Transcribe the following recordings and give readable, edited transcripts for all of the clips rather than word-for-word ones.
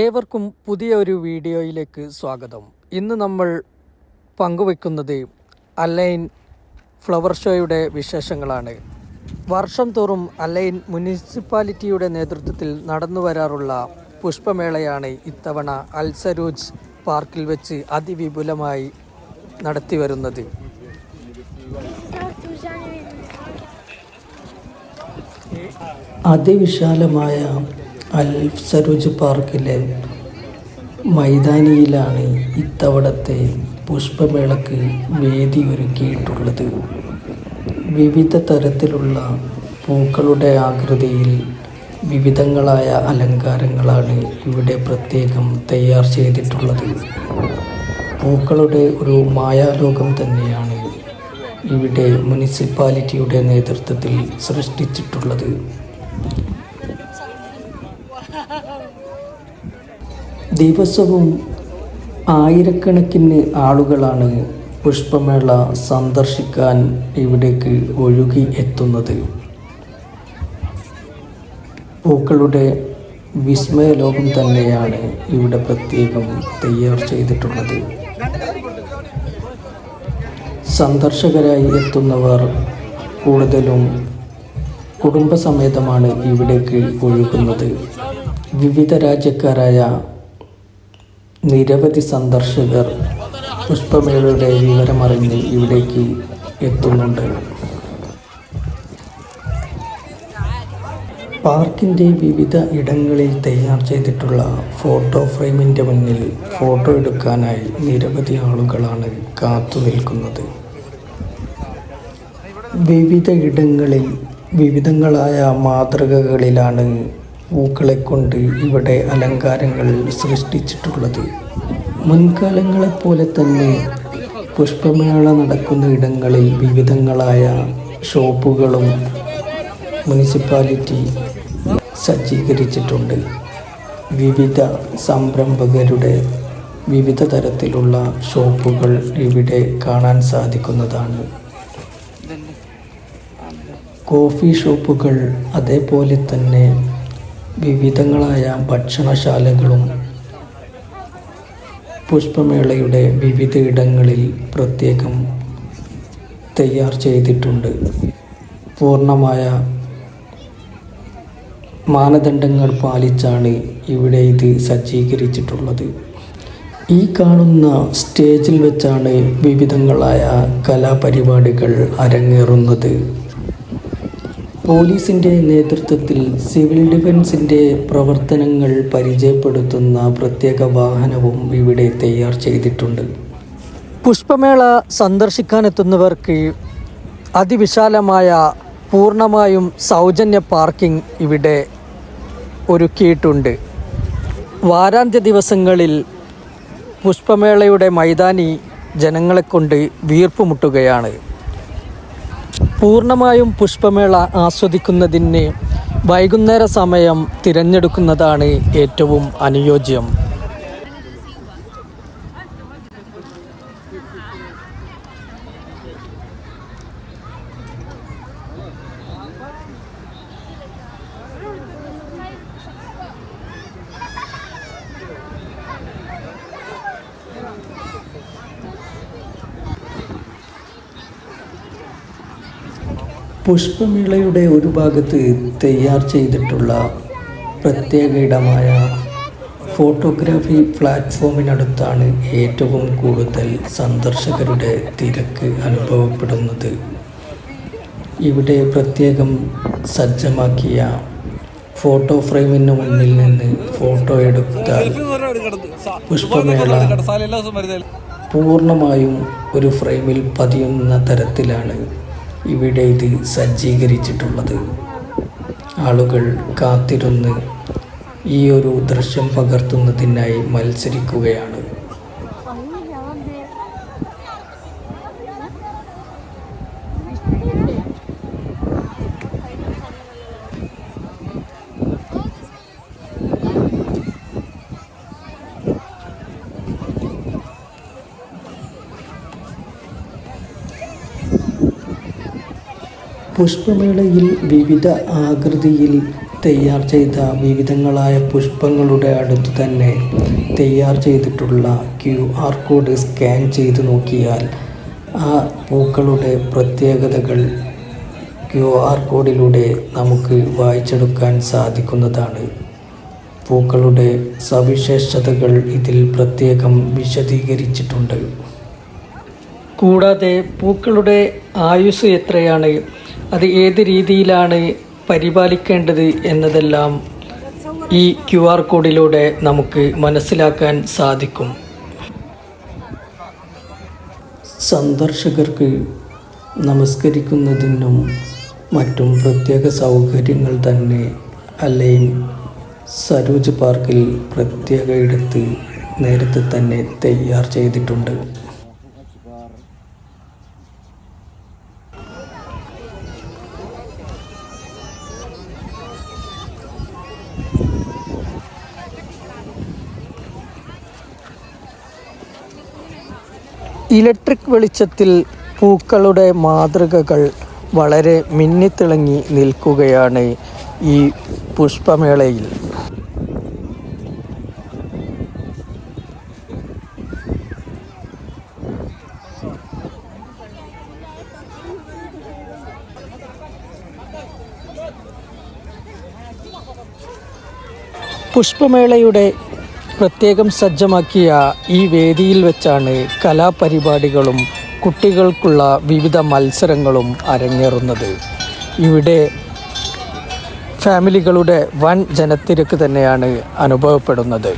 ഏവർക്കും പുതിയ ഒരു വീഡിയോയിലേക്ക് സ്വാഗതം. ഇന്ന് നമ്മൾ പങ്കുവയ്ക്കുന്നത് അലൈൻ ഫ്ലവർ ഷോയുടെ വിശേഷങ്ങളാണ്. വർഷം തോറും അലൈൻ മുനിസിപ്പാലിറ്റിയുടെ നേതൃത്വത്തിൽ നടന്നു വരാറുള്ള പുഷ്പമേളയാണ് ഇത്തവണ അൽ സരൂജ് പാർക്കിൽ വെച്ച് അതിവിപുലമായി നടത്തി വരുന്നത്. അതിവിശാലമായ അൽ സരൂജ് പാർക്കിലെ മൈതാനിയിലാണ് ഇത്തവണത്തെ പുഷ്പമേളയ്ക്ക് വേദി ഒരുക്കിയിട്ടുള്ളത്. വിവിധ തരത്തിലുള്ള പൂക്കളുടെ ആകൃതിയിൽ വിവിധങ്ങളായ അലങ്കാരങ്ങളാണ് ഇവിടെ പ്രത്യേകം തയ്യാർ ചെയ്തിട്ടുള്ളത്. പൂക്കളുടെ ഒരു മായാലോകം തന്നെയാണ് ഇവിടെ മുനിസിപ്പാലിറ്റിയുടെ നേതൃത്വത്തിൽ സൃഷ്ടിച്ചിട്ടുള്ളത്. ദിവസവും ആയിരക്കണക്കിന് ആളുകളാണ് പുഷ്പമേള സന്ദർശിക്കാൻ ഇവിടേക്ക് ഒഴുകി എത്തുന്നത്. പൂക്കളുടെ വിസ്മയലോകം തന്നെയാണ് ഇവിടെ പ്രത്യേകം തയ്യാർ ചെയ്തിട്ടുള്ളത്. സന്ദർശകരായി എത്തുന്നവർ കൂടുതലും കുടുംബസമേതമാണ് ഇവിടേക്ക് ഒഴുകുന്നത്. വിവിധ രാജ്യക്കാരായ നിരവധി സന്ദർശകർ പുഷ്പമേളയുടെ വിവരമറിഞ്ഞ് ഇവിടേക്ക് എത്തുന്നുണ്ട്. പാർക്കിൻ്റെ വിവിധ ഇടങ്ങളിൽ തയ്യാർ ചെയ്തിട്ടുള്ള ഫോട്ടോ ഫ്രെയിമിൻ്റെ മുന്നിൽ ഫോട്ടോ എടുക്കാനായി നിരവധി ആളുകളാണ് കാത്തു നിൽക്കുന്നത്. വിവിധ ഇടങ്ങളിൽ വിവിധങ്ങളായ മാതൃകകളിലാണ് പൂക്കളെ കൊണ്ട് ഇവിടെ അലങ്കാരങ്ങൾ സൃഷ്ടിച്ചിട്ടുള്ളത്. മുൻകാലങ്ങളെപ്പോലെ തന്നെ പുഷ്പമേള നടക്കുന്ന ഇടങ്ങളിൽ വിവിധങ്ങളായ ഷോപ്പുകളും മുനിസിപ്പാലിറ്റി സജ്ജീകരിച്ചിട്ടുണ്ട്. വിവിധ സംരംഭകരുടെ വിവിധ തരത്തിലുള്ള ഷോപ്പുകൾ ഇവിടെ കാണാൻ സാധിക്കുന്നതാണ്. കോഫി ഷോപ്പുകൾ, അതേപോലെ തന്നെ വിവിധങ്ങളായ ഭക്ഷണശാലകളും പുഷ്പമേളയുടെ വിവിധ ഇടങ്ങളിൽ പ്രത്യേകം തയ്യാർ ചെയ്തിട്ടുണ്ട്. പൂർണ്ണമായ മാനദണ്ഡങ്ങൾ പാലിച്ചാണ് ഇവിടെ ഇത് സജ്ജീകരിച്ചിട്ടുള്ളത്. ഈ കാണുന്ന സ്റ്റേജിൽ വെച്ചാണ് വിവിധങ്ങളായ കലാപരിപാടികൾ അരങ്ങേറുന്നത്. പോലീസിൻ്റെ നേതൃത്വത്തിൽ സിവിൽ ഡിഫൻസിൻ്റെ പ്രവർത്തനങ്ങൾ പരിചയപ്പെടുത്തുന്ന പ്രത്യേക വാഹനവും ഇവിടെ തയ്യാർ ചെയ്തിട്ടുണ്ട്. പുഷ്പമേള സന്ദർശിക്കാനെത്തുന്നവർക്ക് അതിവിശാലമായ പൂർണ്ണമായും സൗജന്യ പാർക്കിംഗ് ഇവിടെ ഒരുക്കിയിട്ടുണ്ട്. വാരാന്ത്യ ദിവസങ്ങളിൽ പുഷ്പമേളയുടെ മൈതാനി ജനങ്ങളെക്കൊണ്ട് വീർപ്പുമുട്ടുകയാണ്. പൂർണ്ണമായും പുഷ്പമേള ആസ്വദിക്കുന്നതിന് വൈകുന്നേര സമയം തിരഞ്ഞെടുക്കുന്നതാണ് ഏറ്റവും അനുയോജ്യം. പുഷ്പമേളയുടെ ഒരു ഭാഗത്ത് തയ്യാർ ചെയ്തിട്ടുള്ള പ്രത്യേക ഇടമായ ഫോട്ടോഗ്രാഫി പ്ലാറ്റ്ഫോമിനടുത്താണ് ഏറ്റവും കൂടുതൽ സന്ദർശകരുടെ തിരക്ക് അനുഭവപ്പെടുന്നത്. ഇവിടെ പ്രത്യേകം സജ്ജമാക്കിയ ഫോട്ടോ ഫ്രെയിമിന് മുന്നിൽ നിന്ന് ഫോട്ടോ എടുത്താൽ പുഷ്പമേള പൂർണ്ണമായും ഒരു ഫ്രെയിമിൽ പതിയുന്ന തരത്തിലാണ് ഇവിടെ ഇത് സജ്ജീകരിച്ചിട്ടുള്ളത്. ആളുകൾ കാത്തിരുന്ന് ഈ ഒരു ദൃശ്യം പകർത്തുന്നതിനായി മത്സരിക്കുകയാണ്. പുഷ്പമേളയിൽ വിവിധ ആകൃതിയിൽ തയ്യാർ ചെയ്ത വിവിധങ്ങളായ പുഷ്പങ്ങളുടെ അടുത്ത് തന്നെ തയ്യാർ ചെയ്തിട്ടുള്ള QR കോഡ് സ്കാൻ ചെയ്ത് നോക്കിയാൽ ആ പൂക്കളുടെ പ്രത്യേകതകൾ QR കോഡിലൂടെ നമുക്ക് വായിച്ചെടുക്കാൻ സാധിക്കുന്നതാണ്. പൂക്കളുടെ സവിശേഷതകൾ ഇതിൽ പ്രത്യേകം വിശദീകരിച്ചിട്ടുണ്ട്. കൂടാതെ പൂക്കളുടെ ആയുസ് എത്രയാണ്, അത് ഏത് രീതിയിലാണ് പരിപാലിക്കേണ്ടത് എന്നതെല്ലാം ഈ QR കോഡിലൂടെ നമുക്ക് മനസ്സിലാക്കാൻ സാധിക്കും. സന്ദർശകർക്ക് നമസ്കരിക്കുന്നതിനും മറ്റും പ്രത്യേക സൗകര്യങ്ങൾ തന്നെ അലൈൻ സരോജ് പാർക്കിൽ പ്രത്യേക ഇടത്ത് നേരത്തെ തന്നെ തയ്യാർ ചെയ്തിട്ടുണ്ട്. ഇലക്ട്രിക് വെളിച്ചത്തിൽ പൂക്കളുടെ മാതൃകകൾ വളരെ മിന്നിത്തിളങ്ങി നിൽക്കുകയാണ് ഈ പുഷ്പമേളയിൽ. പുഷ്പമേളയുടെ പ്രത്യേകം സജ്ജമാക്കിയ ഈ വേദിയിൽ വെച്ചാണ് കലാപരിപാടികളും കുട്ടികൾക്കുള്ള വിവിധ മത്സരങ്ങളും അരങ്ങേറുന്നത്. ഇവിടെ ഫാമിലികളുടെ വൻ ജനത്തിരക്ക് തന്നെയാണ് അനുഭവപ്പെടുന്നത്.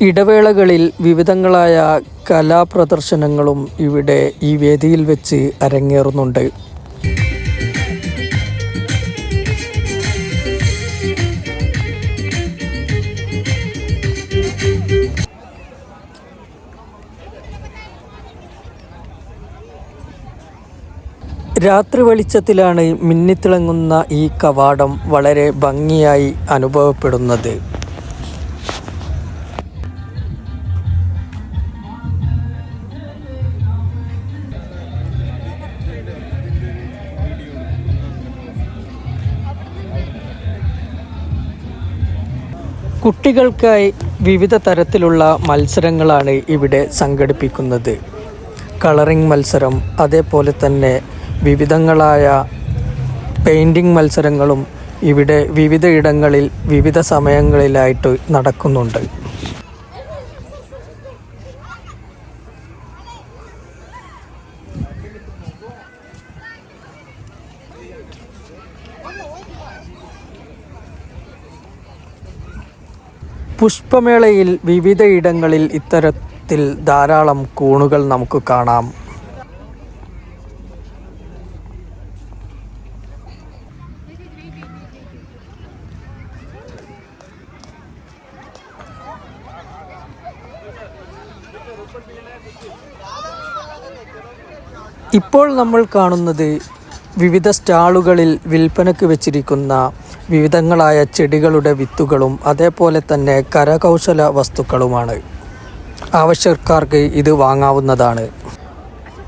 ഇടവേളകളിൽ വിവിധങ്ങളായ കലാപ്രദർശനങ്ങളും ഇവിടെ ഈ വേദിയിൽ വെച്ച് അരങ്ങേറുന്നുണ്ട്. രാത്രി വെളിച്ചത്തിലാണ് മിന്നിത്തിളങ്ങുന്ന ഈ കവാടം വളരെ ഭംഗിയായി അനുഭവപ്പെടുന്നത്. കുട്ടികൾക്കായി വിവിധ തരത്തിലുള്ള മത്സരങ്ങളാണ് ഇവിടെ സംഘടിപ്പിക്കുന്നത്. കളറിംഗ് മത്സരം, അതേപോലെ തന്നെ വിവിധങ്ങളായ പെയിൻറ്റിംഗ് മത്സരങ്ങളും ഇവിടെ വിവിധ ഇടങ്ങളിൽ വിവിധ സമയങ്ങളിലായിട്ട് നടക്കുന്നുണ്ട്. പുഷ്പമേളയിൽ വിവിധയിടങ്ങളിൽ ഇത്തരത്തിൽ ധാരാളം കൂണുകൾ നമുക്ക് കാണാം. ഇപ്പോൾ നമ്മൾ കാണുന്നത് വിവിധ സ്റ്റാളുകളിൽ വിൽപ്പനയ്ക്ക് വെച്ചിരിക്കുന്ന വിവിധങ്ങളായ ചെടികളുടെ വിത്തുകളും അതേപോലെ തന്നെ കരകൗശല വസ്തുക്കളുമാണ്. ആവശ്യക്കാർക്ക് ഇത് വാങ്ങാവുന്നതാണ്.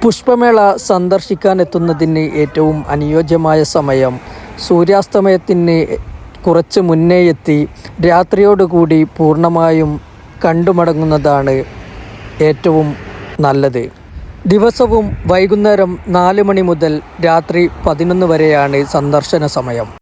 പുഷ്പമേള സന്ദർശിക്കാനെത്തുന്നതിന് ഏറ്റവും അനുയോജ്യമായ സമയം സൂര്യാസ്തമയത്തിന് കുറച്ച് മുന്നേ എത്തി രാത്രിയോടുകൂടി പൂർണ്ണമായും കണ്ടുമടങ്ങുന്നതാണ് ഏറ്റവും നല്ലത്. ദിവസവും വൈകുന്നേരം 4 മണി മുതൽ രാത്രി 11 വരെയാണ് സന്ദർശന സമയം.